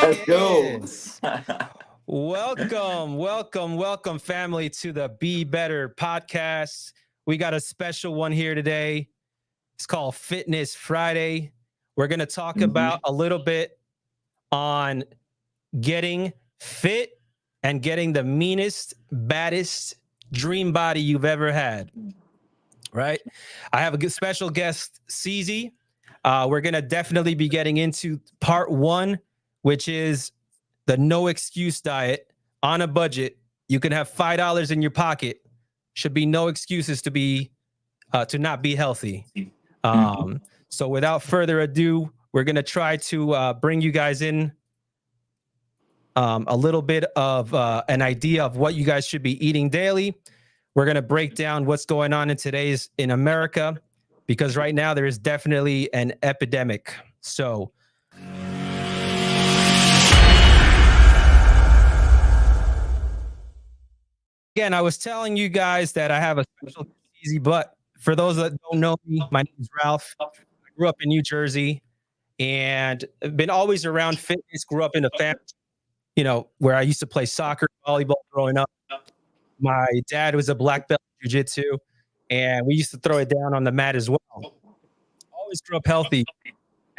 Let's go. Yes. Welcome, family, to the Be Better podcast. We got a special one here today. It's called Fitness Friday. We're going to talk about Mhm. a little bit on getting fit and getting the meanest, baddest dream body you've ever had, right? I have a good special guest, Ceezy. We're going to definitely be getting into part one, which is the no excuse diet on a budget. You can have $5 in your pocket. Should be no excuses to not be healthy. Mhm. So without further ado, we're gonna try to bring you guys in a little bit of an idea of what you guys should be eating daily. We're gonna break down what's going on in America, because right now there is definitely an epidemic. So again, I was telling you guys that I have a special easy, but for those that don't know me, my name is Ralph. I grew up in New Jersey and I've been always around fitness. Grew up in a family, where I used to play soccer, volleyball growing up. My dad was a black belt in jiu-jitsu, and we used to throw it down on the mat as well. Always grew up healthy,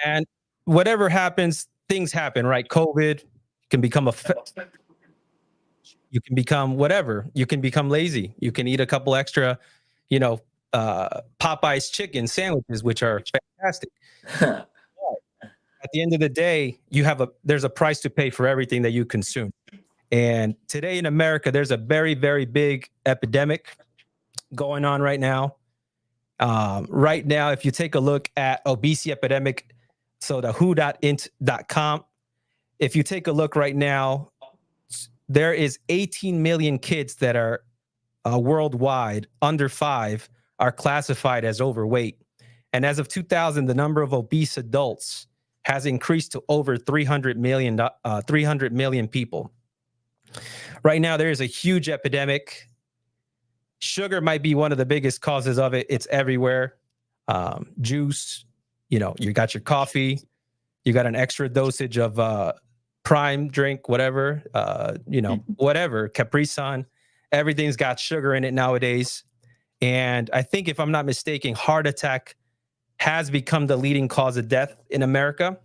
and whatever happens, things happen, right? COVID can become you can become whatever. You can become lazy. You can eat a couple extra, Popeye's chicken sandwiches, which are fantastic. But at the end of the day, there's a price to pay for everything that you consume. And today in America, there's a very, very big epidemic going on right now. Right now, if you take a look at obesity epidemic, so the who.int.com, if you take a look right now, there is 18 million kids that are worldwide under 5 are classified as overweight. And as of 2000, the number of obese adults has increased to over 300 million people. Right now, there is a huge epidemic. Sugar might be one of the biggest causes of it. It's everywhere. Juice, you got your coffee, you got an extra dosage of prime drink, whatever, whatever, Capri Sun. Everything's got sugar in it nowadays. And I think, if I'm not mistaken, heart attack has become the leading cause of death in America.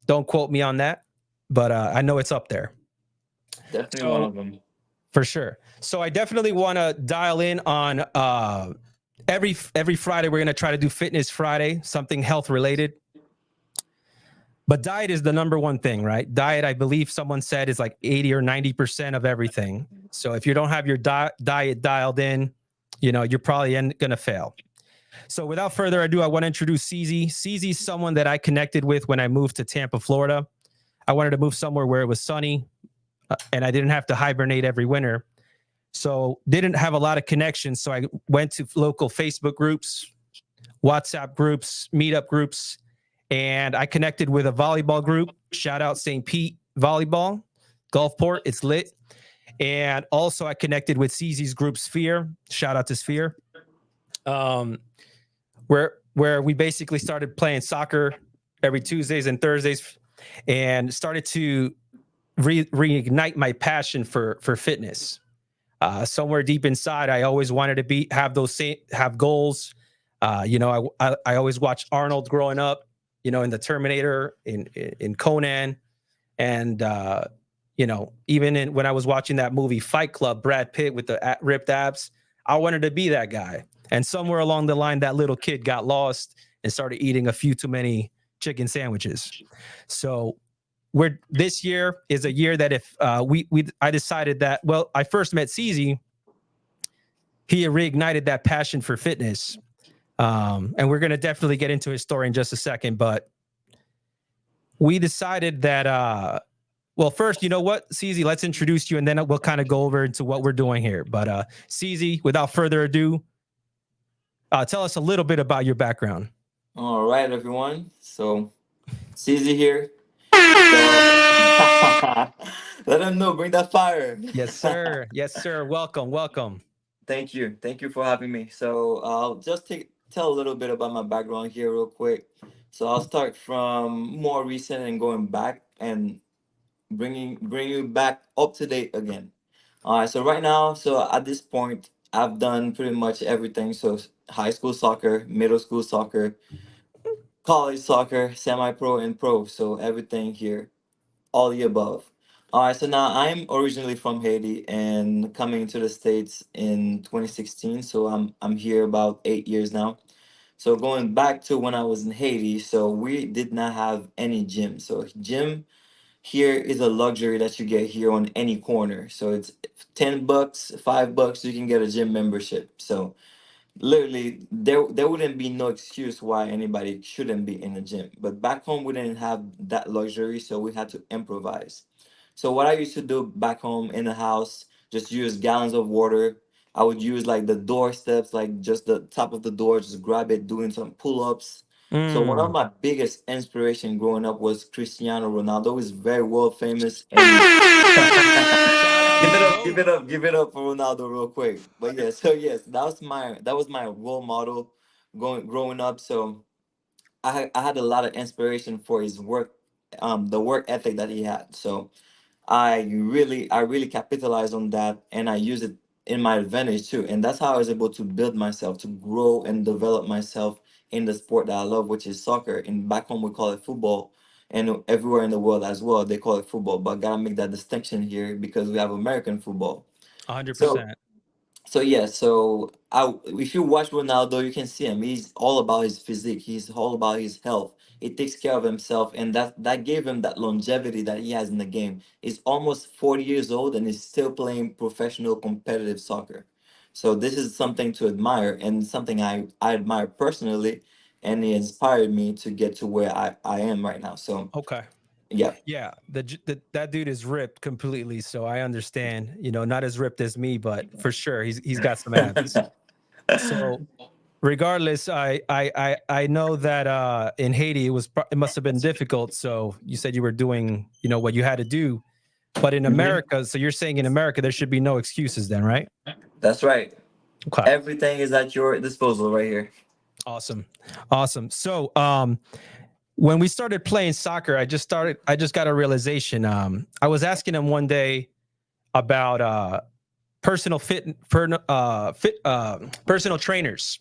Don't quote me on that, but I know it's up there. Definitely one So of them. for sure. So I definitely want to dial in on every Friday. We're going to try to do Fitness Friday, something health related. But diet is the number one thing, right? Diet, I believe someone said, is like 80 or 90% of everything. So if you don't have your diet dialed in, you're probably going to fail. So without further ado, I want to introduce Ceezy. Ceezy is someone that I connected with when I moved to Tampa, Florida. I wanted to move somewhere where it was sunny, and I didn't have to hibernate every winter. So didn't have a lot of connections. So I went to local Facebook groups, WhatsApp groups, meetup groups, and I connected with a volleyball group. Shout out St. Pete Volleyball, Gulfport. It's lit. And also I connected with Ceezy's group Sphere. Shout out to Sphere. Where we basically started playing soccer every Tuesdays and Thursdays, and started to reignite my passion for fitness. Somewhere deep inside, I always wanted to have goals. I always watched Arnold growing up, in the Terminator, in Conan, and even when I was watching that movie Fight Club, Brad Pitt with the ripped abs, I wanted to be that guy. And somewhere along the line, that little kid got lost and started eating a few too many chicken sandwiches. So this year is a year that if I decided that, well, I first met Ceezy, he reignited that passion for fitness. And we're going to definitely get into his story in just a second, but we decided that, well, first, you know what, Ceezy, let's introduce you, and then we'll kind of go over into what we're doing here. But Ceezy, without further ado, tell us a little bit about your background. All right, everyone. So, Ceezy here. So, let them know. Bring that fire. Yes, sir. Yes, sir. Welcome. Welcome. Thank you. Thank you for having me. So, I'll just tell a little bit about my background here, real quick. So, I'll start from more recent and going back. And bring you back up to date again. All right, so right now, so at this point, I've done pretty much everything. So high school soccer, middle school soccer, college soccer, semi-pro and pro. So everything here, all the above. All right, so now I'm originally from Haiti and coming to the States in 2016. So I'm here about 8 years now. So going back to when I was in Haiti, so we did not have any gym. So gym here is a luxury that you get here on any corner. So it's $10, $5, you can get a gym membership. So literally there wouldn't be no excuse why anybody shouldn't be in a gym. But back home we didn't have that luxury, so we had to improvise. So what I used to do back home in the house, just use gallons of water. I would use like the door steps, like just the top of the door, just grab it, doing some pull-ups. So one of Mm. my biggest inspiration growing up was Cristiano Ronaldo, who is very world famous and Shout out give the it up, GOAT. give it up for Ronaldo real quick. But yeah, so yes, that was my role model going growing up. So I had a lot of inspiration for his work, the work ethic that he had. So I really capitalized on that and I use it in my advantage too. And that's how I was able to build myself, to grow and develop myself in the sport that I love, which is soccer. And back home we call it football. And everywhere in the world as well, they call it football. But gotta make that distinction here because we have American football. So 100%. so yeah, so if you watch Ronaldo, you can see him. He's all about his physique. He's all about his health. He takes care of himself, and that gave him that longevity that he has in the game. He's almost 40 years old and he's still playing professional competitive soccer. So this is something to admire and something I admire personally, and it inspired me to get to where I am right now. So Okay. yeah. Yeah, that dude is ripped completely, so I understand. Not as ripped as me, but for sure he's got some abs. So regardless, I know that in Haiti it must have been difficult. So you said you were doing what you had to do, but in Mhm. America, so you're saying in America there should be no excuses then, right? That's right. Okay, Everything is at your disposal right here. awesome, awesome. So when we started playing soccer, I just got a realization. I was asking him one day about personal personal trainers,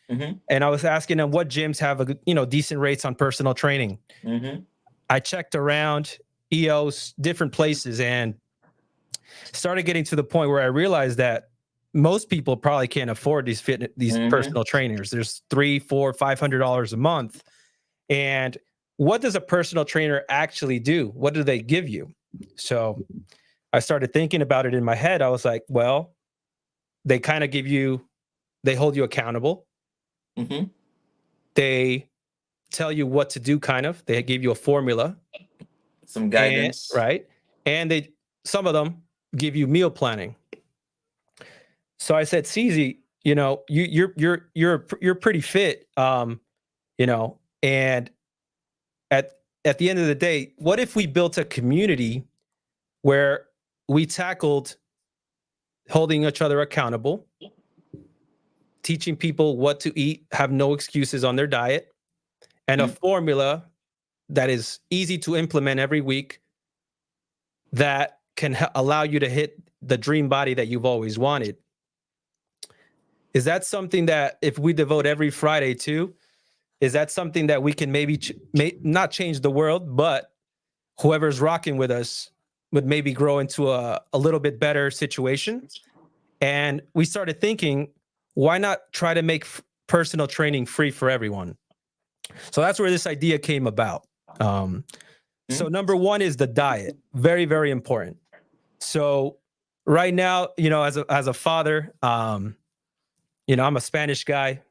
Mm-hmm. and I was asking him what gyms have decent rates on personal training. Mm-hmm. I checked around EOS, different places, and started getting to the point where I realized that most people probably can't afford these Mm-hmm. personal trainers. There's $300, $400, $500 a month, and what does a personal trainer actually do? What do they give you? So I started thinking about it in my head. I was like, well, they kind of they hold you accountable. Mm-hmm. They tell you what to do, kind of. They give you a formula, Some and guidance. right, and some of them give you meal planning. So I said, Ceezy, you're pretty fit, and at at the end of the day, what if we built a community where we tackled holding each other accountable, teaching people what to eat, have no excuses on their diet, and a Mm. formula that is easy to implement every week that can allow you to hit the dream body that you've always wanted? Is that something that if we devote every Friday to, is that something that we can maybe not change the world, but whoever's rocking with us would maybe grow into a little bit better situation? And we started thinking, why not try to make personal training free for everyone? So that's where this idea came about. Um, so Mm. number one is the diet, very very important. So right now, as a father, I'm a Spanish guy.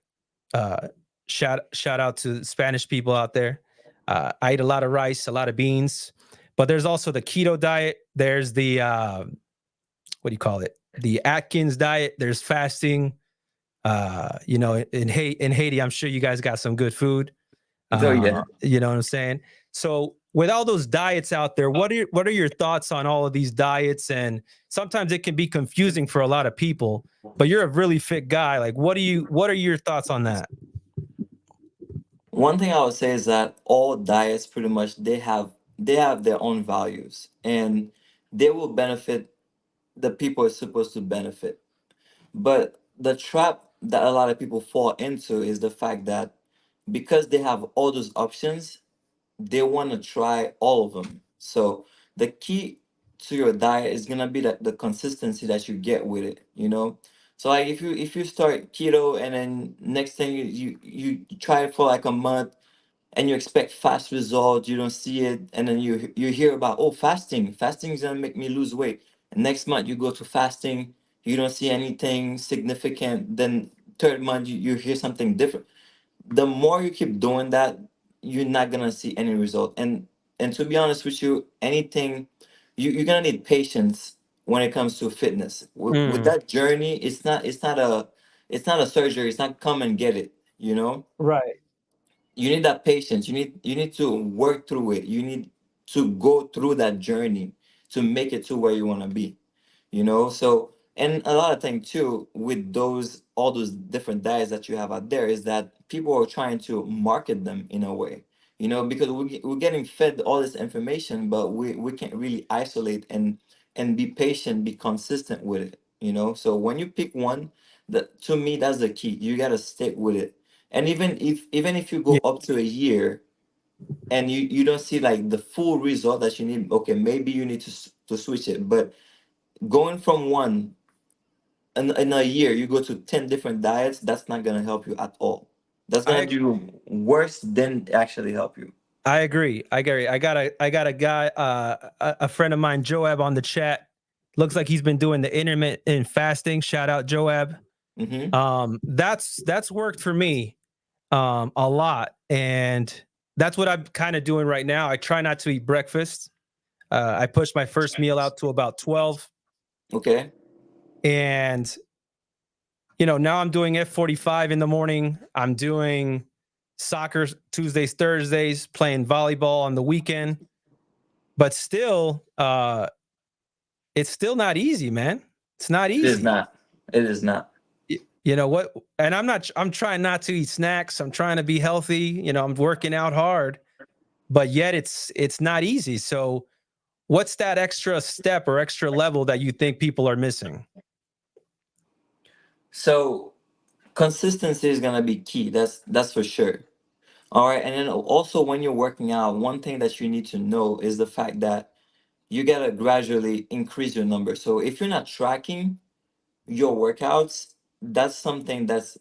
Uh, shout out to Spanish people out there. I eat a lot of rice, a lot of beans, but there's also the keto diet. There's the what do you call it? The Atkins diet. There's fasting. In Haiti, I'm sure you guys got some good food. So yeah. You know what I'm saying? So with all those diets out there, what are your thoughts on all of these diets? And sometimes it can be confusing for a lot of people. But you're a really fit guy. Like, what are your thoughts on that? One thing I would say is that all diets pretty much they have they have their own values, and they will benefit the people it's supposed to benefit. But the trap that a lot of people fall into is the fact that because they have all those options, they want to try all of them. So the key to your diet is gonna be the consistency that you get with it. So like if you start keto and then next thing you try it for like a month and you expect fast results, you don't see it, and then you hear about, oh, fasting is gonna make me lose weight. And next month you go to fasting, you don't see anything significant. Then third month you hear something different. The more you keep doing that, you're not gonna see any result. And to be honest with you, anything, you're gonna need patience when it comes to fitness. With Mm, that journey, it's not a surgery. It's not come and get it. right. You need that patience. You need to work through it. You need to go through that journey to make it to where you want to be. So, and a lot of things too with those all those different diets that you have out there is that people are trying to market them in a way, because we're getting fed all this information, but we can't really isolate and be patient, be consistent with it. So when you pick one, that to me that's the key. You got to stick with it. And even if you go Yeah. up to a year and you don't see like the full result that you need, okay, maybe you need to switch it. But going from one in a year, you go to 10 different diets, that's not going to help you at all. That's going I to do worse than actually help you. I agree. I agree. I got a guy, a friend of mine, Joab, on the chat. Looks like he's been doing the intermittent fasting. Shout out Joab. Mm-hmm. That's worked for me a lot, and that's what I'm kind of doing right now. I try not to eat breakfast. I push my first meal out to about 12, Okay. and now I'm doing F45 in the morning. I'm doing soccer Tuesdays, Thursdays, playing volleyball on the weekend. But still, it's still not easy, man. It's not It is easy. not. It is not. You know what? And I'm trying not to eat snacks. I'm trying to be healthy. I'm working out hard, but yet it's not easy. So what's that extra step or extra level that you think people are missing? So consistency is going to be key. That's for sure. All right. And then also when you're working out, one thing that you need to know is the fact that you got to gradually increase your number. So if you're not tracking your workouts, that's something that's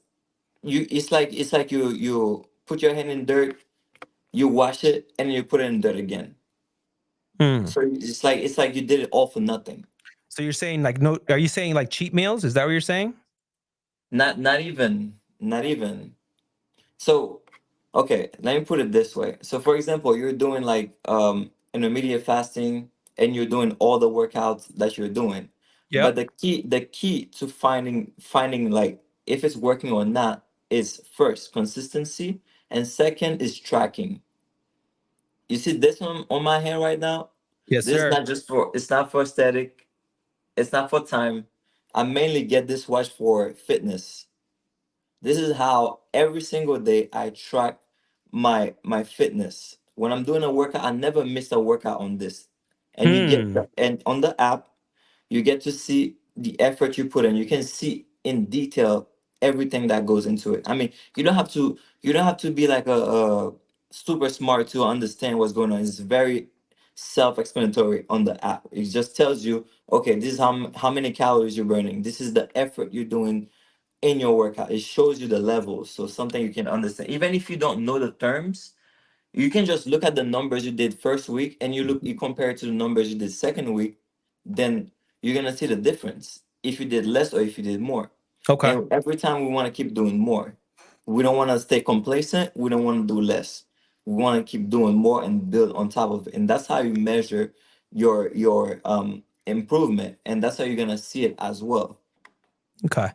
it's like you put your hand in dirt, you wash it, and you put it in dirt again. Hmm. So it's like you did it all for nothing. So you're saying like no? Are you saying like cheat meals? Is that what you're saying? Not even. So okay, let me put it this way. So for example, you're doing like intermediate fasting and you're doing all the workouts that you're doing. But Yep. the key to finding like if it's working or not is first consistency, and second is tracking. You see this one on my hand right now? Yes, This is sir. not just for it's not for aesthetic, it's not for time. I mainly get this watch for fitness. This is how every single day I track my fitness. When I'm doing a workout, I never miss a workout on this. And Hmm. and on the app, you get to see the effort you put in. You can see in detail everything that goes into it. I mean, you don't have to be like a super smart to understand what's going on. It's very self-explanatory on the app. It just tells you, okay, this is how many calories you're burning. This is the effort you're doing in your workout. It shows you the levels, so something you can understand. Even if you don't know the terms, you can just look at the numbers you did first week and you compare it to the numbers you did second week, then you're gonna see the difference if you did less or if you did more. Okay. And every time we want to keep doing more. We don't want to stay complacent, we don't want to do less. We want to keep doing more and build on top of it. And that's how you measure your improvement, and that's how you're gonna see it as well. Okay.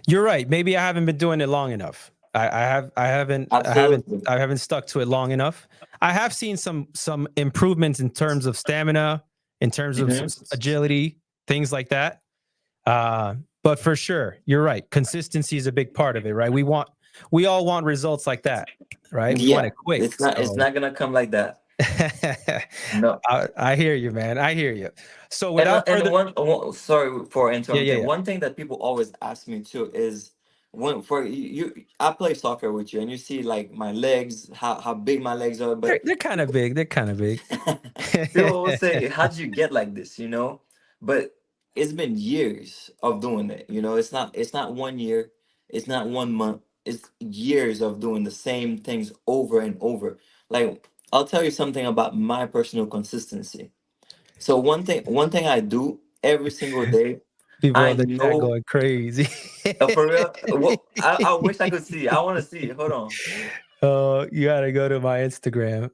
You're right. Maybe I haven't been doing it long enough. I have. I haven't. I haven't. Absolutely. I haven't stuck to it long enough. I have seen some improvements in terms of stamina, in terms of Mhm. agility, things like that. But for sure, you're right. Consistency is a big part of it, right? We all want results like that, right? We want Yeah, it quick. it's not So gonna come like that. No. I hear you, man. I hear you. So And without further, sorry for yeah, yeah, interrupting. yeah. One thing that people always ask me too is when for I play soccer with you and you see like my legs, how big my legs are, but They're kind of big. They're kind of big. people will say, "How'd you get like this?" You know, but it's been years of doing it. You know, it's not 1 year, it's not 1 month, it's years of doing the same things over and over. Like I'll tell you something about my personal consistency. So one thing I do every single day, People I on the chat know going crazy. for real. Well, I wish I could see. I want to see. Hold on. Oh, you gotta go to my Instagram.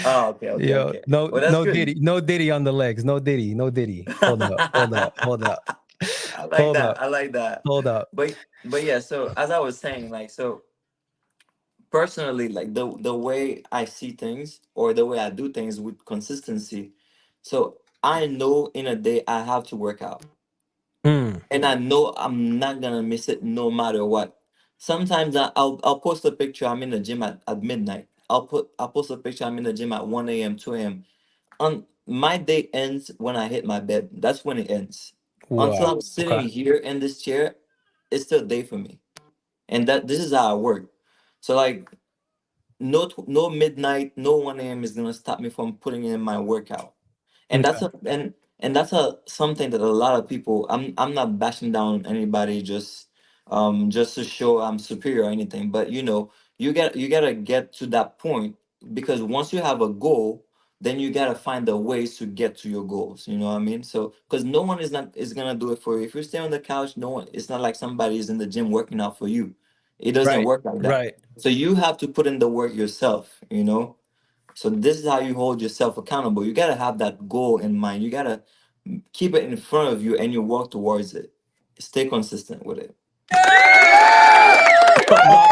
Oh, okay, okay, Yo, okay. no, Well, that's no good. Diddy, no Diddy on the legs. No Diddy, no Diddy. Hold up, hold up, hold up, I like hold that. up, I like that. hold up. But yeah. So as I was saying, like so personally, like the way I see things or the way I do things with consistency. So I know in a day I have to work out. Mm, And I know I'm not gonna miss it no matter what. Sometimes I'll post a picture I'm in the gym at midnight. I'll post a picture I'm in the gym at 1 a.m., 2 a.m. On my day ends when I hit my bed. That's when it ends. Until wow. I'm Okay. sitting here in this chair, it's still day for me. And that this is how I work. So like no midnight, no 1 a.m. is gonna stop me from putting in my workout. And Okay. that's a something that a lot of people, I'm not bashing down anybody just to show I'm superior or anything, but you gotta get to that point, because once you have a goal, then you gotta find the ways to get to your goals, you know what I mean? So because no one is gonna do it for you. If you stay on the couch, no one, it's not like somebody is in the gym working out for you. It doesn't Right. work like that. Right. So you have to put in the work yourself. So this is how you hold yourself accountable. You gotta have that goal in mind. You gotta keep it in front of you and you work towards it. Stay consistent with it. Love,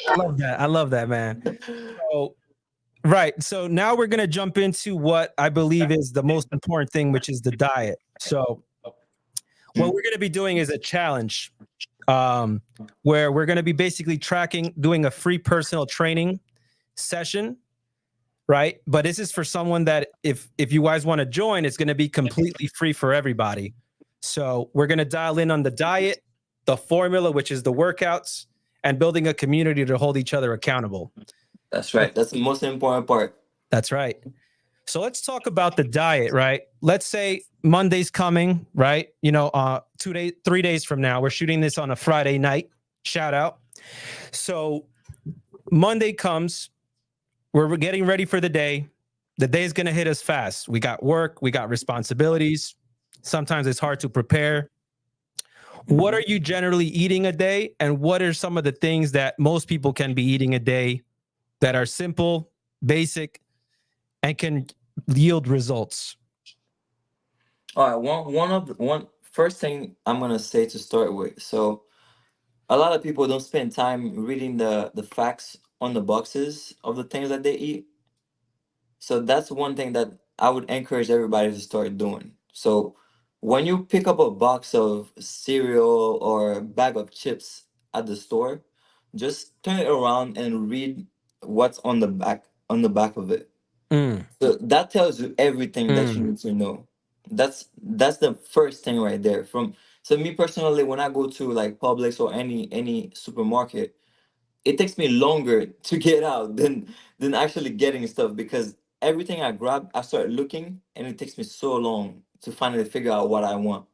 I love that. I love that, man. So, right. So now we're gonna jump into what I believe is the most important thing, which is the diet. So what we're gonna be doing is a challenge, um, where we're gonna be basically doing a free personal training session, right? But this is for someone that if you guys want to join, it's going to be completely free for everybody. So we're going to dial in on the diet, the formula, which is the workouts, and building a community to hold each other accountable. That's right. That's the most important part. That's right. So let's talk about the diet, right? Let's say Monday's coming, right? 2 days, 3 days from now, we're shooting this on a Friday night. Shout out. So Monday comes, we're getting ready for the day. The day's going to hit us fast. We got work, we got responsibilities. Sometimes it's hard to prepare. What are you generally eating a day? And what are some of the things that most people can be eating a day that are simple, basic, and can yield results? All right. One first thing I'm gonna say to start with. So a lot of people don't spend time reading the facts on the boxes of the things that they eat. So that's one thing that I would encourage everybody to start doing. So when you pick up a box of cereal or a bag of chips at the store, just turn it around and read what's on the back of it. Mm, So that tells you everything that you mm, need to know. That's the first thing right there. So me personally, when I go to like Publix or any supermarket, it takes me longer to get out than actually getting stuff, because everything I grab, I start looking and it takes me so long to finally figure out what I want,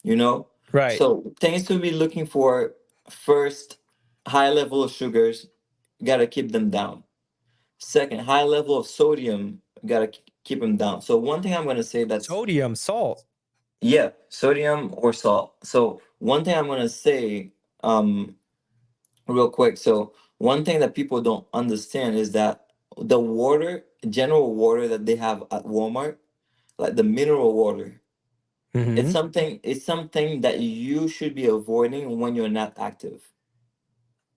you know? right. So things to be looking for: first, high level of sugars, gotta keep them down. Second, high level of sodium, gotta keep them down. So one thing I'm gonna say that's, Sodium, salt. yeah, sodium or salt. So one thing I'm gonna say, um, real quick. So one thing that people don't understand is that the water, general water that they have at Walmart, like the mineral water, Hmm. it's something that you should be avoiding when you're not active,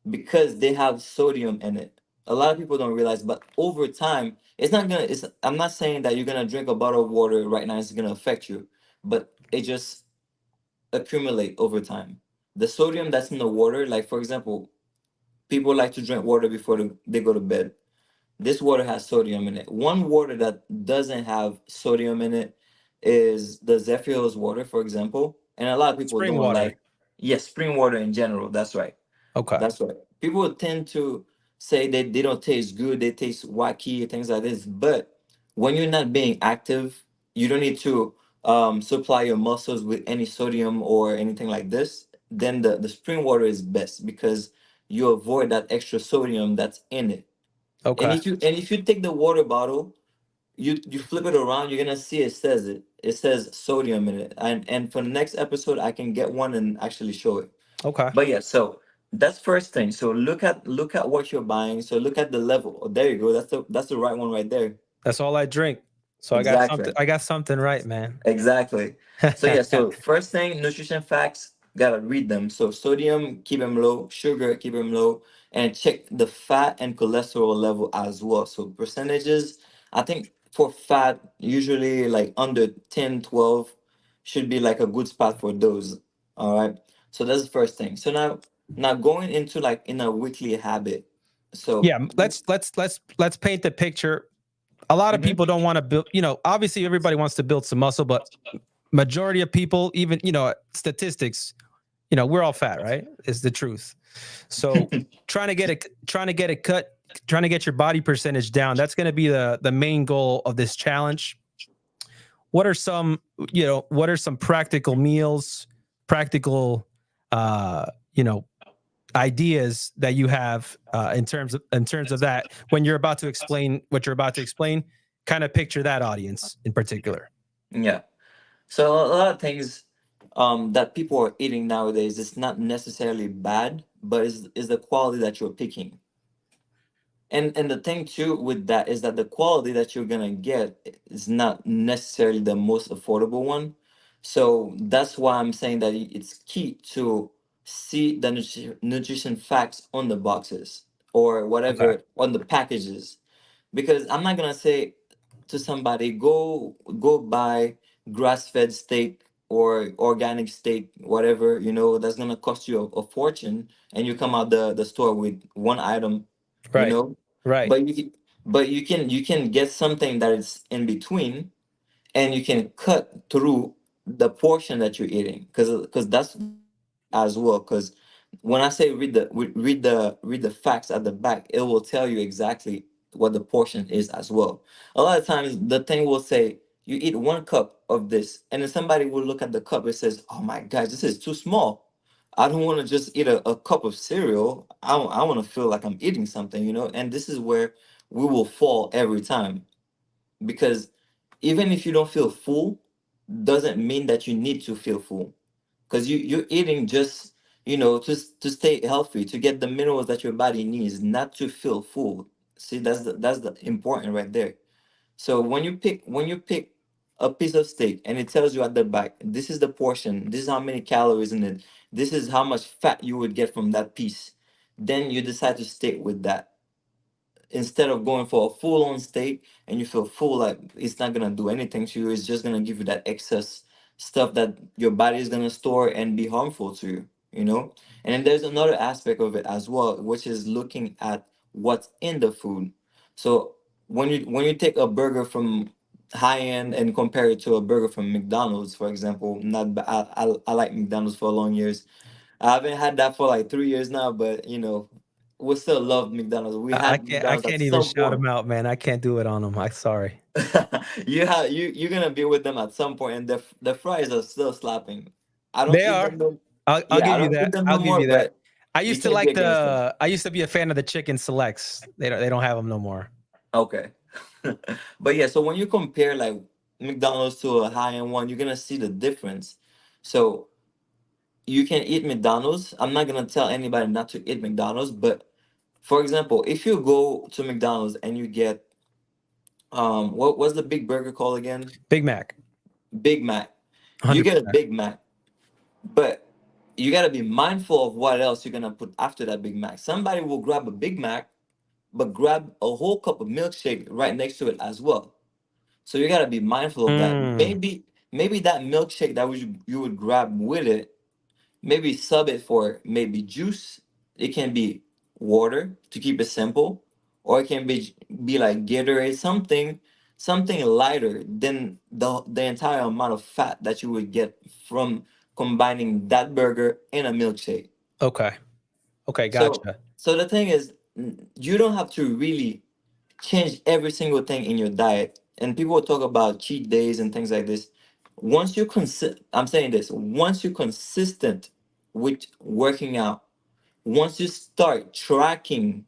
because they have sodium in it. A lot of people don't realize, but over time, it's not gonna. It's I'm not saying that you're gonna drink a bottle of water right now, it's gonna affect you, but it just accumulate over time. The sodium that's in the water, like for example, people like to drink water before they go to bed. this water has sodium in it. One water that doesn't have sodium in it is the Zephyr's water, for example. And a lot of people Spring don't water. like, yes, spring water in general. That's right. Okay. That's right. People tend to say that they don't taste good, they taste wacky, things like this. But when you're not being active, you don't need to supply your muscles with any sodium or anything like this. Then the spring water is best because you avoid that extra sodium that's in it. Okay. And if you take the water bottle, you flip it around, you're gonna see it says it. It says sodium in it. And for the next episode, I can get one and actually show it. Okay. But yeah, so that's first thing. So look at what you're buying. So look at the level. Oh, there you go. That's the right one right there. That's all I drink. So I got something. Exactly. I got something right, man. Exactly. So yeah, so first thing, nutrition facts, gotta read them. So sodium, keep them low, sugar, keep them low, and check the fat and cholesterol level as well. So percentages, I think for fat, usually like under 10, 12 should be like a good spot for those. All right. So that's the first thing. So now going into like in a weekly habit. So Yeah. Let's paint the picture. A lot of mhm. people don't want to build. Obviously everybody wants to build some muscle, but majority of people, even statistics, we're all fat, right? Is the truth. So trying to get it cut, trying to get your body percentage down. That's going to be the main goal of this challenge. What are some what are some practical meals, practical uh you know ideas that you have in terms of that when you're about to explain what you're about to explain? Kind of picture that audience in particular. Yeah. So a lot of things that people are eating nowadays, it's not necessarily bad, but is the quality that you're picking. And the thing too with that is that the quality that you're gonna get is not necessarily the most affordable one. So that's why I'm saying that it's key to see the nutrition facts on the boxes or Okay. whatever on the packages, because I'm not gonna say to somebody go buy grass-fed steak or organic steak, whatever, that's gonna cost you a fortune, and you come out the store with one item, you Right. know. Right. But you can get something that is in between, and you can cut through the portion that you're eating, because that's key as well. Because when I say read the facts at the back, it will tell you exactly what the portion is as well. A lot of times the thing will say you eat 1 cup of this, and then somebody will look at the cup, it says, oh my gosh, this is too small. I don't want to just eat a cup of cereal. I want to feel like I'm eating something, and this is where we will fall every time, because even if you don't feel full, doesn't mean that you need to feel full, because you're eating just to stay healthy, to get the minerals that your body needs, not to feel full. See, that's the important right there. So when you pick a piece of steak and it tells you at the back, this is the portion, this is how many calories in it, this is how much fat you would get from that piece, then you decide to stick with that, instead of going for a full on steak and you feel full, like it's not gonna do anything to you, it's just gonna give you that excess stuff that your body is gonna store and be harmful to you. And then there's another aspect of it as well, which is looking at what's in the food. So when you take a burger from high end and compare it to a burger from McDonald's, for example, not I like McDonald's for long years. I haven't had that for like 3 years now, but we still love McDonald's. We I had can't. I McDonald's at can't even some shout point. them out, man. I can't do it on them. I'm sorry. You're gonna be with them at some point, and the fries are still slapping. I don't They eat are. them no. I'll Yeah, I give you don't eat that. them I'll no give more, you that. but I you used to can't be like against them. the. I used to be a fan of the chicken selects. They don't have them no more. Okay. But yeah, so when you compare like McDonald's to a high end one, you're gonna see the difference. So you can eat McDonald's. I'm not gonna tell anybody not to eat McDonald's, but for example, if you go to McDonald's and you get what was the big burger called again? Big Mac, Big Mac. You get a 100%. Big Mac, but you gotta be mindful of what else you're gonna put after that Big Mac. Somebody will grab a Big Mac, but grab a whole cup of milkshake right next to it as well. So you gotta be mindful of that. Mm, Maybe that milkshake that you would grab with it, maybe sub it for maybe juice. It can be water to keep it simple, or it can be like Gatorade, something lighter than the entire amount of fat that you would get from combining that burger in a milkshake. Okay. Okay, So gotcha. so the thing is, you don't have to really change every single thing in your diet. And people talk about cheat days and things like this. I'm saying this, once you're consistent with working out, once you start tracking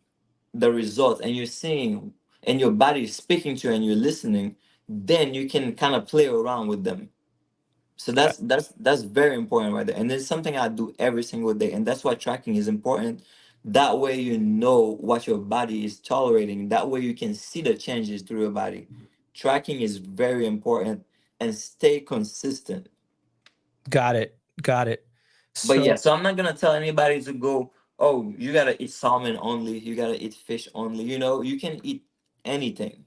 the results and you're seeing and your body is speaking to you and you're listening, then you can kind of play around with them. So Okay. that's very important right there. And it's something I do every single day. And that's why tracking is important. That way you know what your body is tolerating. That way you can see the changes through your body. Tracking is very important and stay consistent. Got it. Got it. But yeah, So so I'm not gonna tell anybody to go, oh, you gotta eat salmon only, you gotta eat fish only. You can eat anything.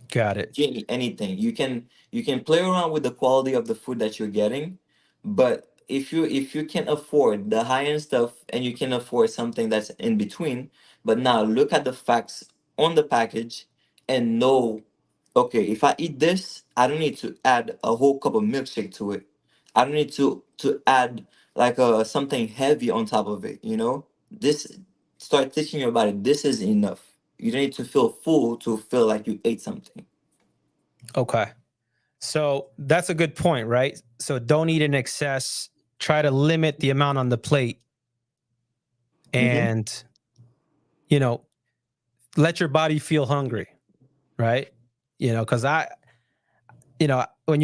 got it. Anything you can play around with the quality of the food that you're getting, but if you can afford the high end stuff and you can afford something that's in between, but now look at the facts on the package and know, okay, if I eat this, I don't need to add a whole cup of milkshake to it. I don't need to add like something heavy on top of it, this. Start teaching your body this is enough. You don't need to feel full to feel like you ate something. Okay. So that's a good point, right? So don't eat in excess. Try to limit the amount on the plate Mm-hmm. and, you know, let your body feel hungry, right? Cuz when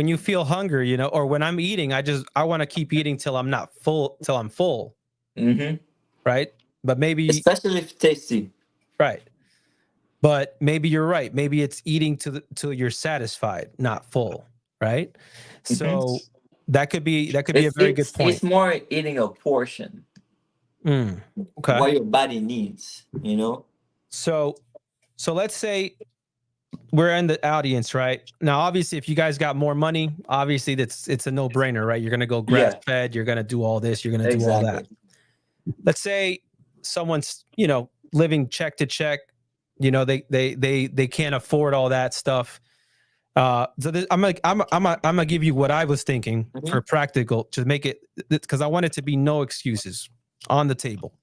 you feel hungry, or when I'm eating, I want to keep eating till I'm not full, till I'm full, Mm-hmm. right? But maybe Especially if tasty. right. But maybe you're right. Maybe it's eating till you're satisfied, not full, right? So Mm-hmm. that could be a It's very good it's point. it's more eating a portion, Mm, okay. what your body needs. So so let's say we're in the audience, right? Now, obviously, if you guys got more money, obviously it's a no-brainer, right? You're gonna go grass Yeah, fed, you're gonna do all this, you're gonna do all that. exactly. Let's say someone's, living check to check, they can't afford all that stuff. I'm gonna give you what I was thinking Mm-hmm. for practical to make it, because I want it to be no excuses on the table.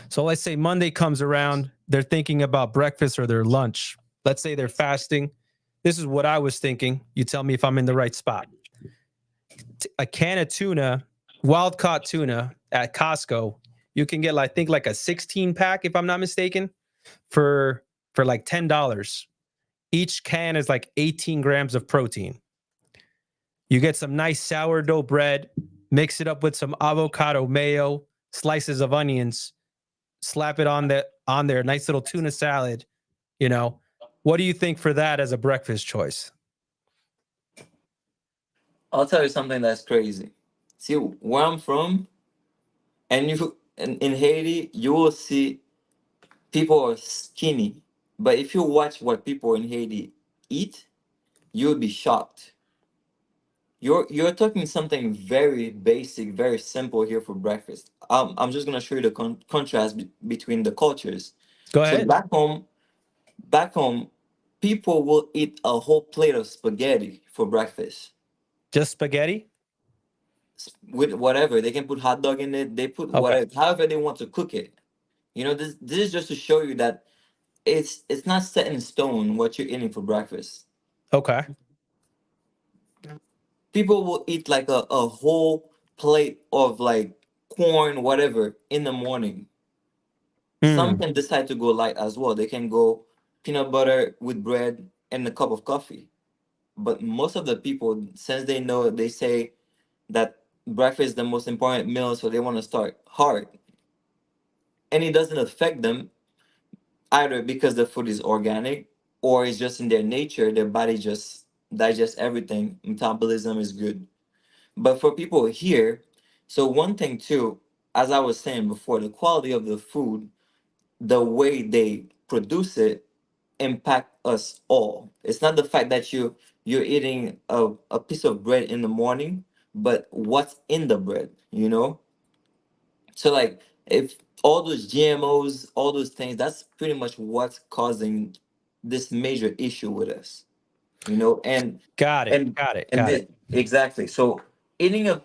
So let's say Monday comes around, they're thinking about breakfast or their lunch. Let's say they're fasting. This is what I was thinking. You tell me if I'm in the right spot. A can of tuna, wild caught tuna at Costco, you can get, I think, like a 16 pack, if I'm not mistaken, for like $10. Each can is like 18 grams of protein. You get some nice sourdough bread, mix it up with some avocado mayo, slices of onions, slap it on there, nice little tuna salad, you know. What do you think for that as a breakfast choice? I'll tell you something that's crazy. See where I'm from, and in Haiti, you will see people are skinny, but if you watch what people in Haiti eat, you'll be shocked. You're talking something very basic, very simple here for breakfast. I'm just gonna show you the contrast between the cultures. Go So ahead. back home, people will eat a whole plate of spaghetti for breakfast Just spaghetti? with whatever. They can put hot dog in it. They put Okay. whatever, however they want to cook it. This is just to show you that it's not set in stone what you're eating for breakfast. Okay. People will eat like a whole plate of like corn, whatever, in the morning. Some Mm, can decide to go light as well. They can go peanut butter with bread and a cup of coffee. But most of the people, since they say that breakfast is the most important meal, so they want to start hard. And it doesn't affect them either because the food is organic or it's just in their nature, their body just digests everything, metabolism is good. But for people here, so one thing too, as I was saying before, the quality of the food, the way they produce it, impact us all. It's not the fact that you're eating a piece of bread in the morning, but what's in the bread. So like If all those GMOs, all those things, that's pretty much what's causing this major issue with us, you know. Got it. And Got it. and Got it. this, exactly. So eating a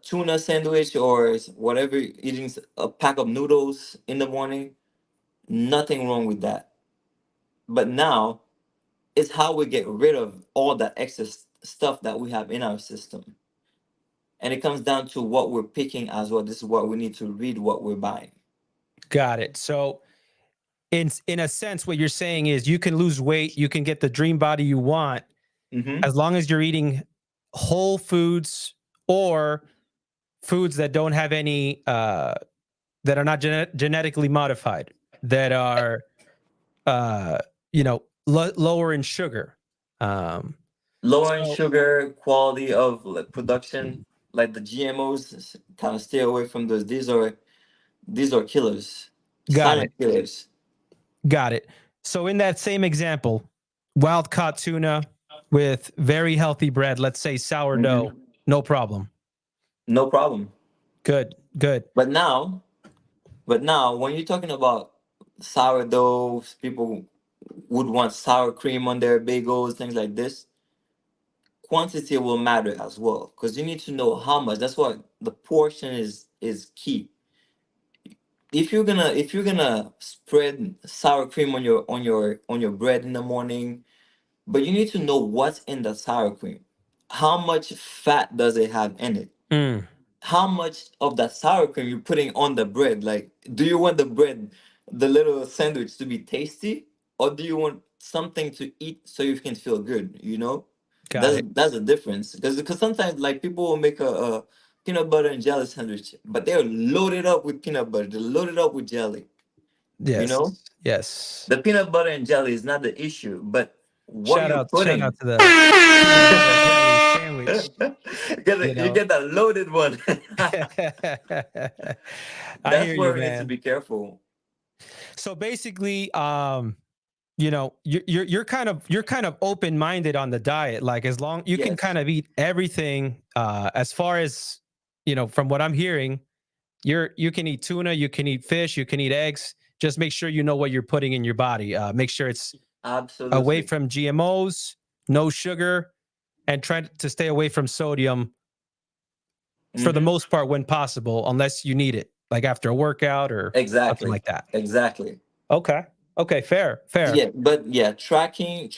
tuna sandwich or whatever, eating a pack of noodles in the morning, nothing wrong with that. But now it's how we get rid of all that excess stuff that we have in our system. And it comes down to what we're picking as well. This is what we need to read what we're buying. Got it. So in a sense, what you're saying is you can lose weight, you can get the dream body you want Mm-hmm. as long as you're eating whole foods or foods that don't have any that are not genetically modified, that are uh, lower in sugar. Um, Lower in so sugar, quality of like, production, like the GMOs, kind of stay away from those. These are killers, got silent it, killers. got it. So in that same example, wild caught tuna with very healthy bread, let's say sourdough, Hmm. no problem. No problem. Good, good. But now, when you're talking about sourdough, people would want sour cream on their bagels, things like this. Quantity will matter as well because you need to know how much. That's why the portion is key. If you're gonna spread sour cream on your bread in the morning, but you need to know what's in the sour cream. How much fat does it have in it? Mm, How much of that sour cream you're putting on the bread? Like, do you want the bread, the little sandwich, to be tasty, or do you want something to eat so you can feel good? You know, got that's it. that's a difference. Because sometimes like people will make a peanut butter and jelly sandwich, but they're loaded up with peanut butter. They're loaded up with jelly. You Yes, know, yes. the peanut butter and jelly is not the issue, but what Shout you're out, shout out putting. to the peanut butter jelly sandwich. You You you know, get that loaded one. I That's hear where you, we need to man. be careful. So basically, you're kind of open minded on the diet. Like as long you can Yes, kind of eat everything. As far as from what I'm hearing, you can eat tuna, you can eat fish, you can eat eggs. Just make sure you know what you're putting in your body. Make sure it's away absolutely. from GMOs, no sugar, and try to stay away from sodium for the Mm-hmm. most part when possible, unless you need it, like after a workout or something Exactly. like that. Exactly. Okay. Okay. Fair. Fair. Yeah, but yeah, tracking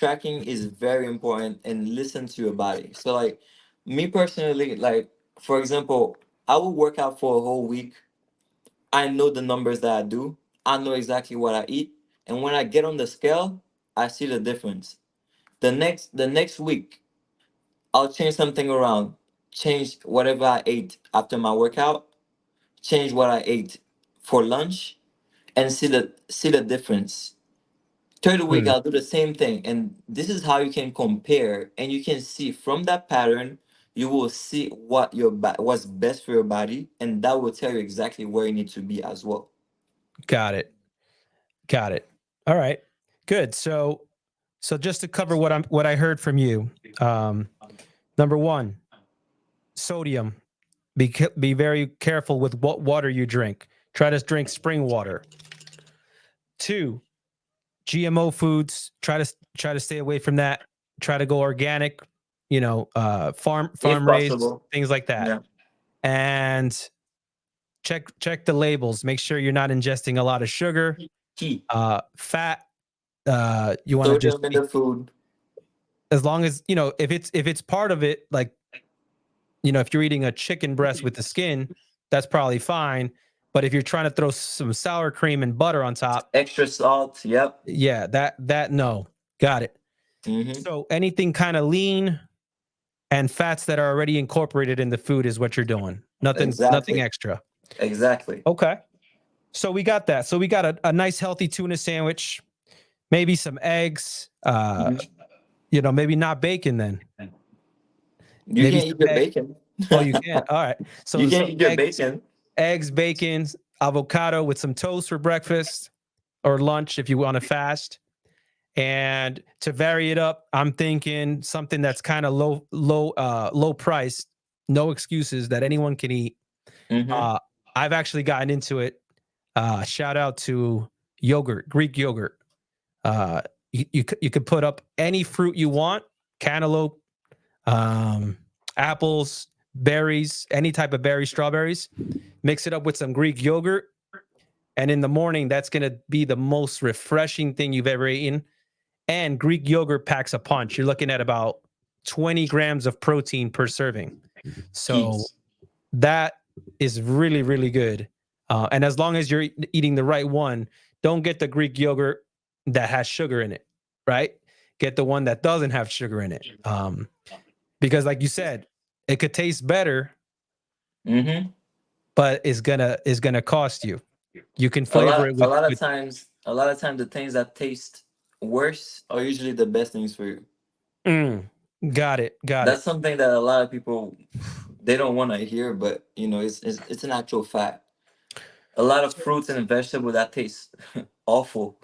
is very important and listen to your body. So like me personally, like for example, I will work out for a whole week. I know the numbers that I do. I know exactly what I eat. And when I get on the scale, I see the difference. The next week, I'll change something around. Change whatever I ate after my workout, change what I ate for lunch, and see the difference. Third week, Hmm. I'll do the same thing, and this is how you can compare, and you can see from that pattern. You will see what's best for your body, and that will tell you exactly where you need to be as well. Got it. Got it. All right. Good. So just to cover what I heard from you, um, number one, sodium. Be very careful with what water you drink. Try to drink spring water. Two, GMO foods. Try to stay away from that. Try to go organic. If Farm raised possible. things like that. Yeah. And check the labels. Make sure you're not ingesting a lot of sugar, Key. fat. You want to just Sodium in the food. as long as if it's part of it, like if you're eating a chicken breast with the skin, that's probably fine. But if you're trying to throw some sour cream and butter on top, Extra salt. Yep. yeah, that no, got it. Mm-hmm. So anything kind of lean and fats that are already incorporated in the food is what you're doing. Nothing Exactly. extra. Exactly. Okay. So we got that. So we got a nice healthy tuna sandwich, maybe some eggs. Mhm. Maybe not bacon then. You Maybe can some eat your egg. bacon. Oh, you can. All right. You So can eat your eggs, bacon. bacon, avocado with some toast for breakfast or lunch if you want to fast. And to vary it up, I'm thinking something that's kind of low price, no excuses that anyone can eat. Mm-hmm. I've actually gotten into it. Shout out to yogurt, Greek yogurt. You could put up any fruit you want, cantaloupe, um, apples, berries, any type of berry, strawberries. Mix it up with some Greek yogurt, and in the morning, that's gonna be the most refreshing thing you've ever eaten. And Greek yogurt packs a punch. You're looking at about 20 grams of protein per serving. So Peace. that is really, really good. And as long as you're eating the right one, don't get the Greek yogurt that has sugar in it, right? Get the one that doesn't have sugar in it. Because, like you said, it could taste better, Mm-hmm. but it's gonna cost you. You can A flavor lot, it a with lot of times, a lot of times, the things that taste worse are usually the best things for you. mm, got it, got That's it. something that a lot of people they don't want to hear, but it's an actual fact. A lot of fruits and vegetables that taste awful,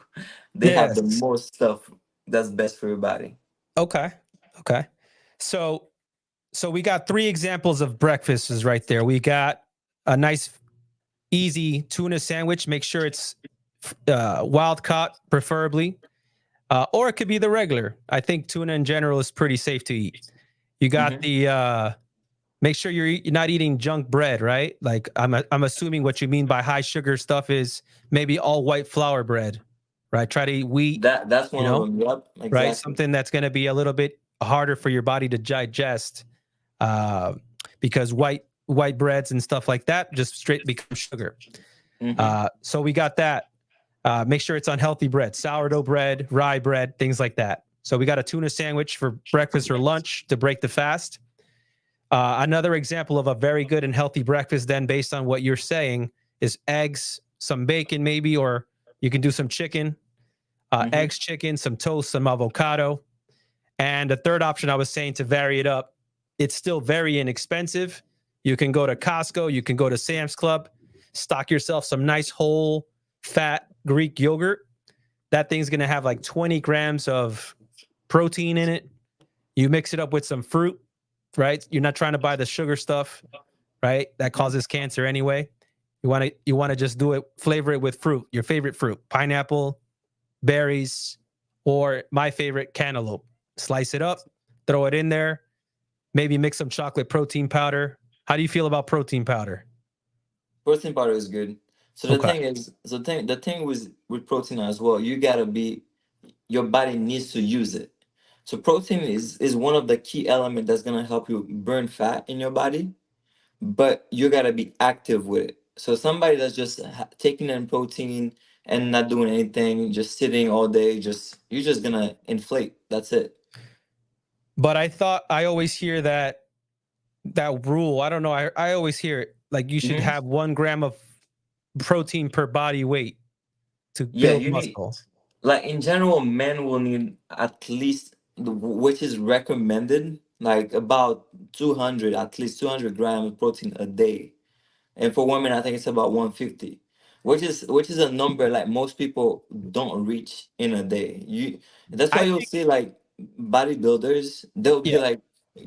they have the Yes. most stuff that's best for your body. Okay. Okay. So so we got three examples of breakfasts right there. We got a nice easy tuna sandwich. Make sure it's wild caught, preferably, or it could be the regular. I think tuna in general is pretty safe to eat. You got Hmm. the make sure you're not eating junk bread, right? Like I'm assuming what you mean by high sugar stuff is maybe all white flour bread, right? Try to eat wheat, That's you one of know, them. Yep, right? exactly. Something that's going to be a little bit harder for your body to digest, uh, because white breads and stuff like that just straight become sugar. Hmm. So we got that. Make sure it's unhealthy bread, sourdough bread, rye bread, things like that. So we got a tuna sandwich for breakfast or lunch to break the fast. Another example of a very good and healthy breakfast, then, based on what you're saying, is eggs, some bacon, maybe, or you can do some chicken, Hmm. eggs, chicken, some toast, some avocado. And the third option I was saying to vary it up, it's still very inexpensive. You can go to Costco, you can go to Sam's Club, stock yourself some nice whole fat Greek yogurt. That thing's going to have like 20 grams of protein in it. You mix it up with some fruit, right? You're not trying to buy the sugar stuff, right? That causes cancer anyway. You want to just do it, flavor it with fruit, your favorite fruit, pineapple, berries, or my favorite, cantaloupe. Slice it up, throw it in there, maybe mix some chocolate protein powder. How do you feel about protein powder? Protein powder is good. So the Okay. thing is, the thing with protein as well, you gotta be your body needs to use it. So protein is one of the key elements that's gonna help you burn fat in your body, but you gotta be active with it. So somebody that's just taking in protein and not doing anything, just sitting all day, just you're just gonna inflate. That's it. But I thought I always hear that rule. I don't know. I always hear it like you should Hmm. have 1 gram of protein per body weight to Yeah, build you need muscle. like in general, men will need at least which is recommended, like about 200, at least 200 grams of protein a day. And for women, I think it's about 150, which is a number like most people don't reach in a day. That's why I you'll think, see like bodybuilders, they'll be yeah. like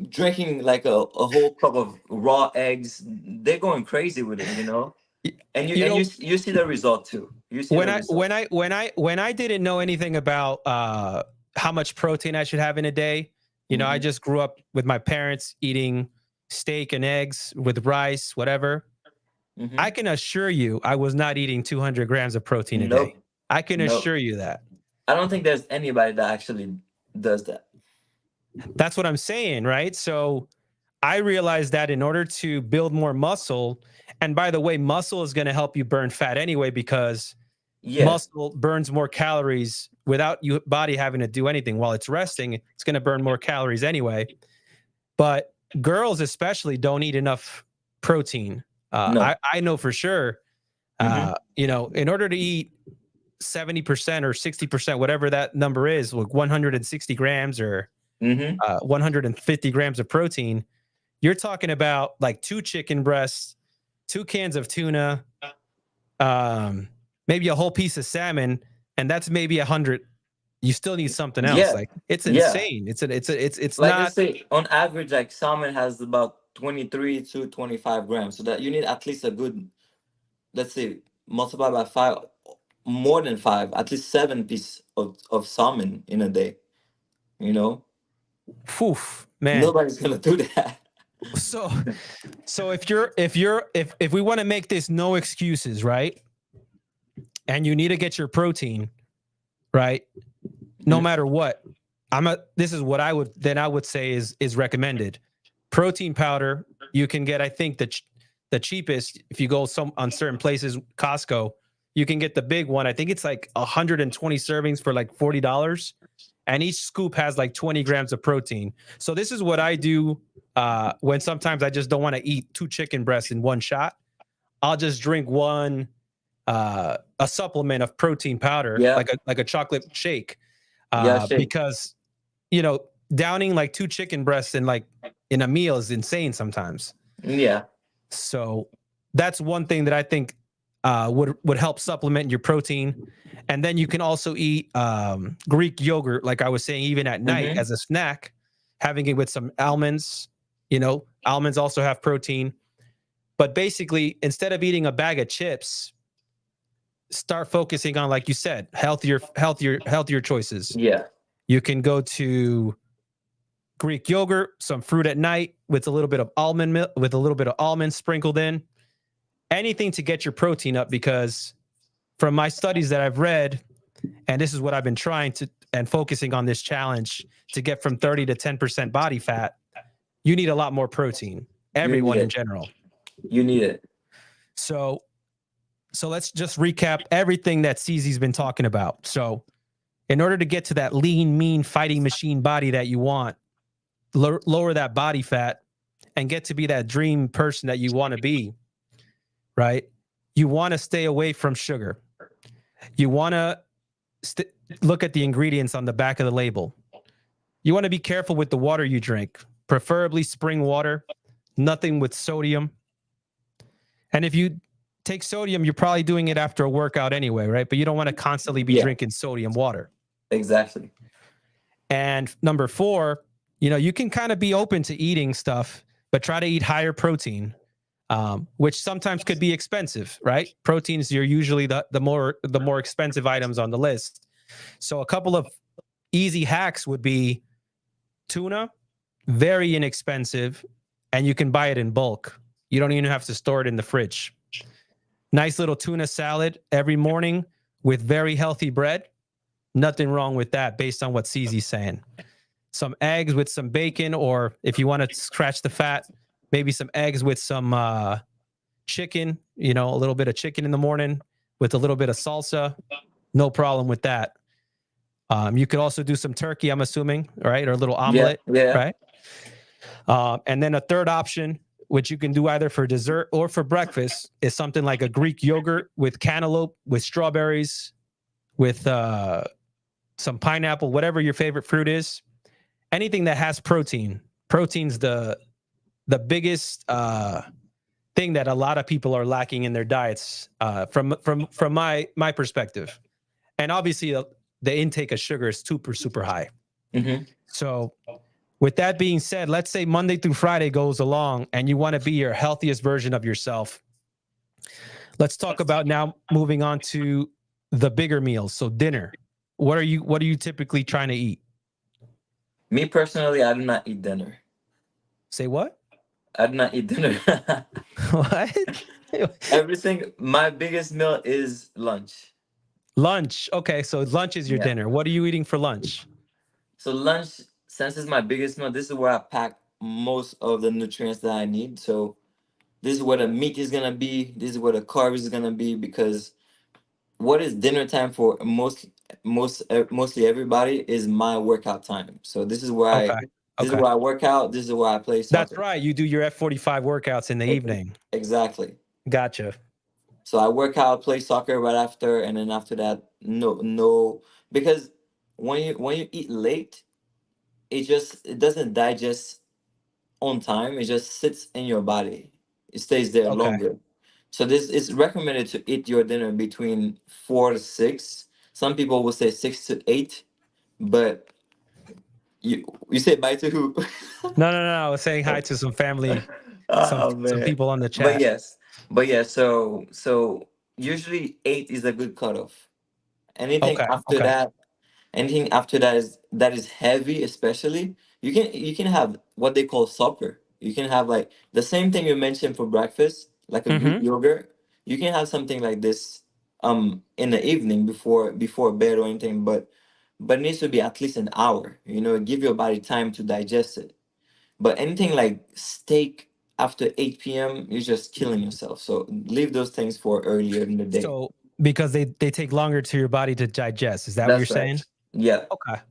drinking like a whole cup of raw eggs. They're going crazy with it. And you You and you know, you see the result too. You see when the I result. when I when I when I didn't know anything about how much protein I should have in a day, I Hmm. just grew up with my parents eating steak and eggs with rice, whatever. I Hmm. can assure you, I was not eating 200 grams of protein a day. Nope. I can Nope. assure you that. I don't think there's anybody that actually does that. That's what I'm saying, right? So I realized that in order to build more muscle, and by the way, muscle is going to help you burn fat anyway because Yeah. muscle burns more calories without your body having to do anything while it's resting. It's going to burn more calories anyway. But girls, especially, don't eat enough protein. No. I know for sure. Hmm. In order to eat 70% or 60%, whatever that number is, like 160 grams or Hmm. 150 grams of protein, you're talking about like two chicken breasts, 2 cans of tuna, um, maybe a whole piece of salmon, and that's maybe 100. You still need something else. Yeah. Like it's Yeah. insane. It's Like I not. say, on average, like salmon has about 23 to 25 grams. So that you need at least a good let's say multiply by five, more than five, at least 7 pieces of salmon in a day. You know, Poof, man. nobody's gonna do that. So so if we want to make this no excuses, right? And you need to get your protein, right? No Mhm. matter what. This is what I would say is recommended. Protein powder, you can get, I think the cheapest if you go some on certain places, Costco, you can get the big one. I think it's like 120 servings for like $40. And each scoop has like 20 grams of protein. So this is what I do when sometimes I just don't want to eat 2 chicken breasts in one shot. I'll just drink one a supplement of protein powder, Yeah, like a chocolate shake, yeah, shake. because you know downing like 2 chicken breasts in like in a meal is insane sometimes. Yeah, So that's one thing that I think would help supplement your protein. And then you can also eat Greek yogurt, like I was saying, even at night mm-hmm. as a snack, having it with some almonds. Almonds also have protein. But basically, instead of eating a bag of chips, start focusing on, like you said, healthier choices. Yeah, You can go to Greek yogurt, some fruit at night with a little bit of almond milk, with a little bit of almonds sprinkled in. Anything to get your protein up, because from my studies that I've read, and this is what I've been trying to and focusing on this challenge to get from 30 to 10% body fat, you need a lot more protein. you need Everyone in it. general. You need it. So so let's just recap everything that Ceezy's been talking about. So in order to get to that lean, mean fighting machine body that you want, lower that body fat and get to be that dream person that you want to be, right? You want to stay away from sugar. You want to look at the ingredients on the back of the label. You want to be careful with the water you drink, preferably spring water, nothing with sodium. And if you take sodium, you're probably doing it after a workout anyway, right? But you don't want to constantly be Yeah, drinking sodium water. exactly. And number four, you can kind of be open to eating stuff, but try to eat higher protein, which sometimes could be expensive, right? Proteins are usually the more expensive items on the list. So a couple of easy hacks would be tuna, very inexpensive, and you can buy it in bulk. You don't even have to store it in the fridge. Nice little tuna salad every morning with very healthy bread. Nothing wrong with that based on what Ceezy's saying. Some eggs with some bacon, or if you want to scratch the fat, maybe some eggs with some chicken, a little bit of chicken in the morning with a little bit of salsa. No problem with that. You could also do some turkey, I'm assuming, right? Or a little Yeah, omelet, yeah, right? And then a third option, which you can do either for dessert or for breakfast, is something like a Greek yogurt with cantaloupe, with strawberries, with some pineapple, whatever your favorite fruit is. Anything that has protein. Protein's the biggest thing that a lot of people are lacking in their diets, from my perspective. And obviously, the intake of sugar is super super high. mm-hmm. So, with that being said, let's say Monday through Friday goes along, and you want to be your healthiest version of yourself. Let's talk about now moving on to the bigger meals. So dinner. What are you typically trying to eat? Me personally, I do not eat dinner. Say what? I do not eat dinner. What? Everything. My biggest meal is lunch. Lunch. Okay, so lunch is your Yeah. dinner. What are you eating for lunch? So lunch, since it's my biggest meal, this is where I pack most of the nutrients that I need. So this is where the meat is gonna be. This is where the carbs is gonna be, because what is dinner time for mostly everybody is my workout time. So Okay. this is Okay. where I work out. This is where I play That's soccer. right. You do your F45 workouts in the E- evening. Exactly. Gotcha. So I work out, play soccer right after, and then after that, no, because when you eat late, it doesn't digest on time. It just sits in your body. It stays there Okay. longer. So this is recommended to eat your dinner between 4 to 6. Some people will say 6 to 8, but you say bye to who? No, no, no. I was saying hi to some family, some Oh some man. people on the But chat. yes. But yeah, so usually 8 is a good cutoff. Anything Okay. after Okay. that, anything after that is heavy, especially you can have what they call supper. You can have like the same thing you mentioned for breakfast, like a Greek Mm-hmm. yogurt. You can have something like this in the evening before bed or anything, but it needs to be at least an hour. Give your body time to digest it. But anything like steak after 8 p.m., you're just killing yourself. So leave those things for earlier in the day. So because they take longer to your body to digest. Is that what you're That's right. saying? Yeah. Okay.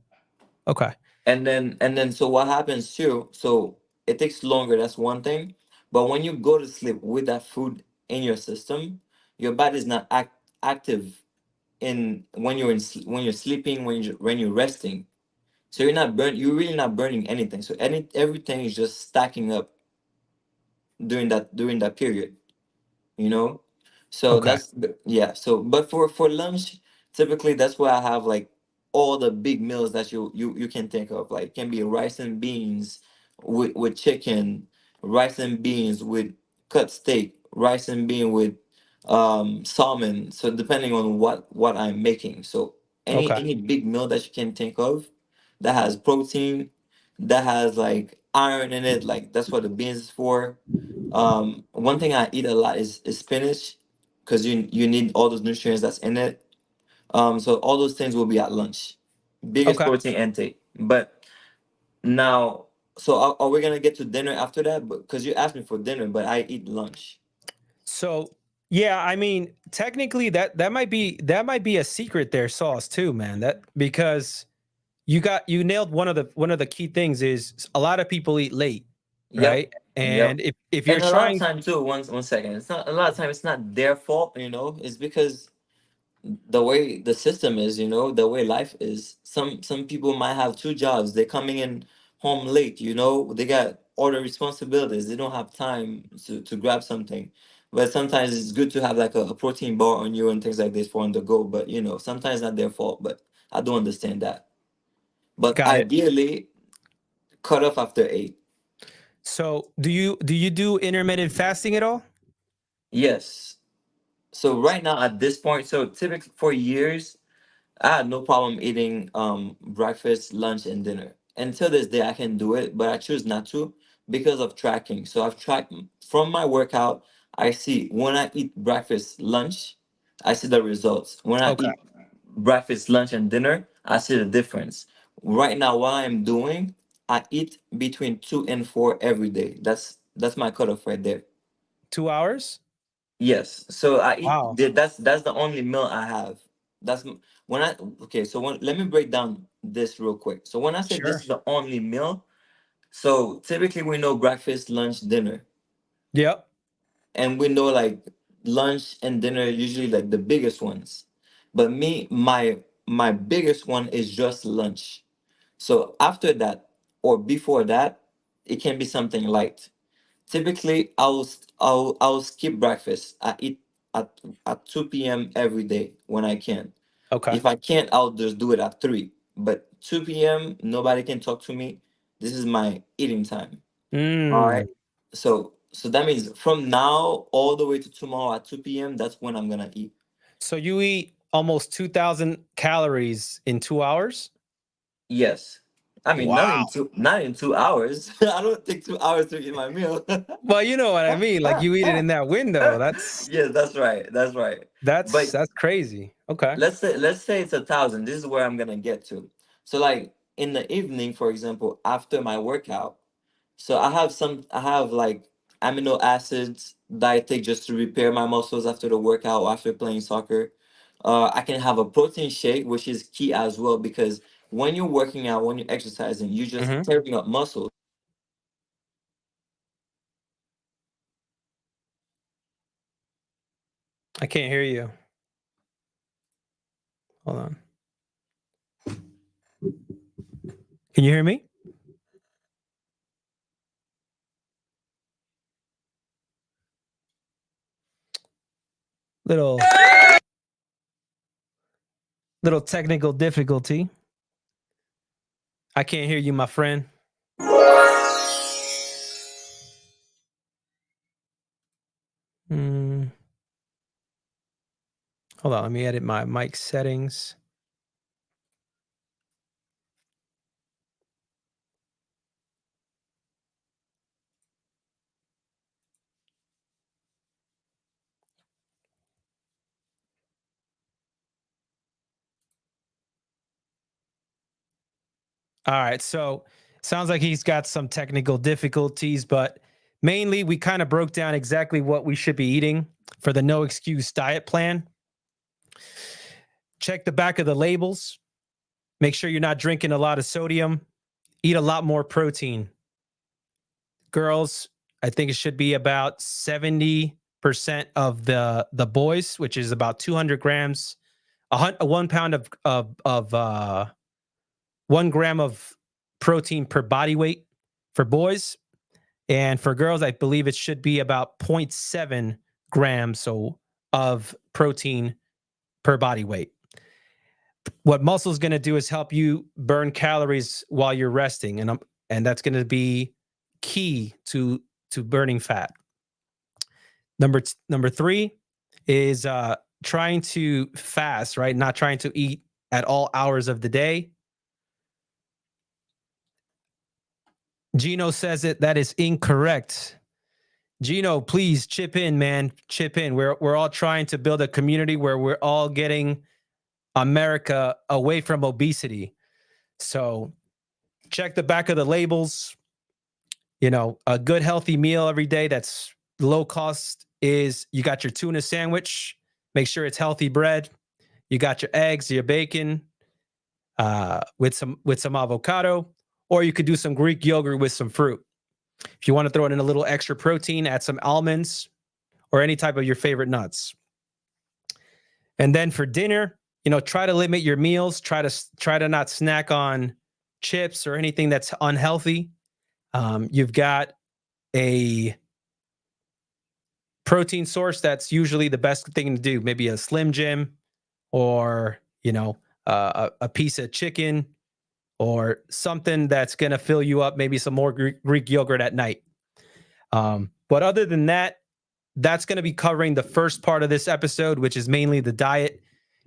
Okay. And then so what happens too, so it takes longer, that's one thing. But when you go to sleep with that food in your system, your body is not active in when you're sleeping, when you're resting. So you're really not burning anything. So everything is just stacking up during that period. you know so Okay. yeah. So but for lunch, typically that's where I have like all the big meals that you can think of. Like, can be rice and beans with chicken, rice and beans with cut steak, rice and bean with salmon. So depending on what I'm making. So any Okay. any big meal that you can think of that has protein, that has like iron in it, like that's what the beans is for. One thing I eat a lot is spinach, because you need all those nutrients that's in it. So all those things will be at lunch. Biggest Okay. protein intake. But now, so are we gonna get to dinner after that? Because you asked me for dinner, but I eat lunch. So yeah, I mean, technically that might be a secret there, sauce too, man. That because you nailed one of the key things is a lot of people eat late, Yep. right? Yep. And if you're And a lot of trying, time too. One second. It's not a lot of time. It's not their fault. It's because the way the system is, the way life is. Some people might have two jobs. They're coming in home late. They got other responsibilities. They don't have time to grab something. But sometimes it's good to have like a protein bar on you and things like this for on the go. But sometimes not their fault. But I do understand that. But got it. ideally, cut off after 8. So do you do intermittent fasting at all? Yes. So right now at this point, so typically for years, I had no problem eating breakfast, lunch, and dinner. Until this day, I can do it, but I choose not to because of tracking. So I've tracked from my workout. I see when I eat breakfast, lunch, I see the results. When I Okay. eat breakfast, lunch, and dinner, I see the difference. Right now, what I'm doing, I eat between 2 and 4 every day. That's my cutoff right there. 2 hours? Yes. So I eat. Wow. That's the only meal I have. That's when I okay. So let me break down this real quick. So when I say this Sure. is the only meal, so typically we know breakfast, lunch, dinner, Yep. and we know like lunch and dinner are usually like the biggest ones. But my biggest one is just lunch. So after that or before that, it can be something light. Typically, I'll skip breakfast. I eat at 2 p.m. every day when I can. Okay. If I can't, I'll just do it at 3. But 2 p.m., nobody can talk to me. This is my eating time. All Mm. right. So that means from now all the way to tomorrow at 2 p.m., that's when I'm gonna eat. So you eat almost 2,000 calories in 2 hours? Yes. I mean, Wow. not in 2 hours. I don't take 2 hours to eat my meal. Well, you know what I mean. Like you eat it in that window. That's Yes, that's right. That's right. that's But that's crazy. Okay. let's say it's 1,000. This is where I'm gonna get to. So like in the evening, for example, after my workout, so I have like amino acids that I take just to repair my muscles after the workout or after playing soccer. I can have a protein shake, which is key as well, because when you're working out, when you're exercising, you're just Hmm. tearing up muscles. I can't hear you. Hold on. Can you hear me? Little little technical difficulty. I can't hear you, my friend. Mm. Hold on, let me edit my mic settings. All right. So sounds like he's got some technical difficulties, but mainly we kind of broke down exactly what we should be eating for the no excuse diet plan. Check the back of the labels. Make sure you're not drinking a lot of sodium. Eat a lot more protein. Girls, I think it should be about 70% of the boys, which is about 200 grams, 1 pound of 1 gram of protein per body weight for boys. And for girls, I believe it should be about 0.7 grams of protein per body weight. What muscle is going to do is help you burn calories while you're resting, and that's going to be key to burning fat. Number three is trying to fast, right? Not trying to eat at all hours of the day. Gino says it. That is incorrect. Gino, please chip in, man. Chip in. We're all trying to build a community where we're all getting America away from obesity. So check the back of the labels. A good healthy meal every day that's low cost is you got your tuna sandwich. Make sure it's healthy bread. You got your eggs, your bacon, with some avocado, or you could do some Greek yogurt with some fruit. If you want to throw in a little extra protein, add some almonds or any type of your favorite nuts. And then for dinner, try to limit your meals. Try to not snack on chips or anything that's unhealthy. You've got a protein source that's usually the best thing to do. Maybe a Slim Jim, or a piece of chicken, or something that's going to fill you up. Maybe some more Greek yogurt at night. But other than that, that's going to be covering the first part of this episode, which is mainly the diet.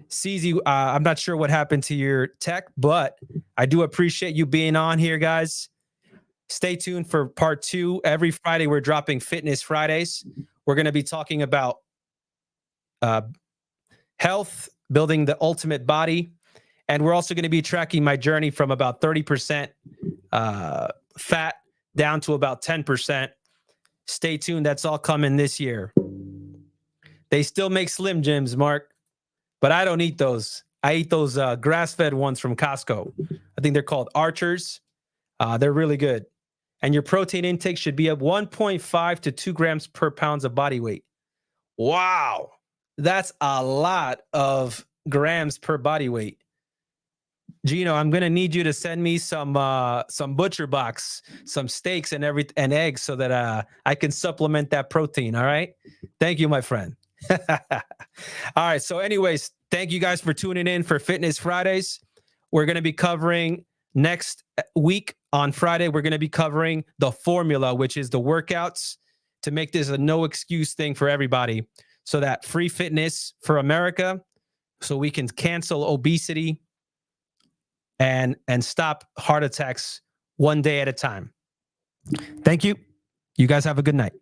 Ceezy, I'm not sure what happened to your tech, but I do appreciate you being on here, guys. Stay tuned for part 2. Every Friday, we're dropping Fitness Fridays. We're going to be talking about health, building the ultimate body. And we're also going to be tracking my journey from about 30% fat down to about 10%. Stay tuned. That's all coming this year. They still make Slim Jims, Mark, but I don't eat those. I eat those grass-fed ones from Costco. I think they're called Archers. They're really good. And your protein intake should be at 1.5 to 2 grams per pounds of body weight. Wow. That's a lot of grams per body weight. Gino, I'm gonna need you to send me some butcher box, some steaks and eggs, so that I can supplement that protein. All right. Thank you, my friend. All right. So, anyways, thank you guys for tuning in for Fitness Fridays. We're gonna be covering next week on Friday. We're gonna be covering the formula, which is the workouts to make this a no excuse thing for everybody, so that free fitness for America, so we can cancel obesity and stop heart attacks one day at a time. Thank you. You guys have a good night.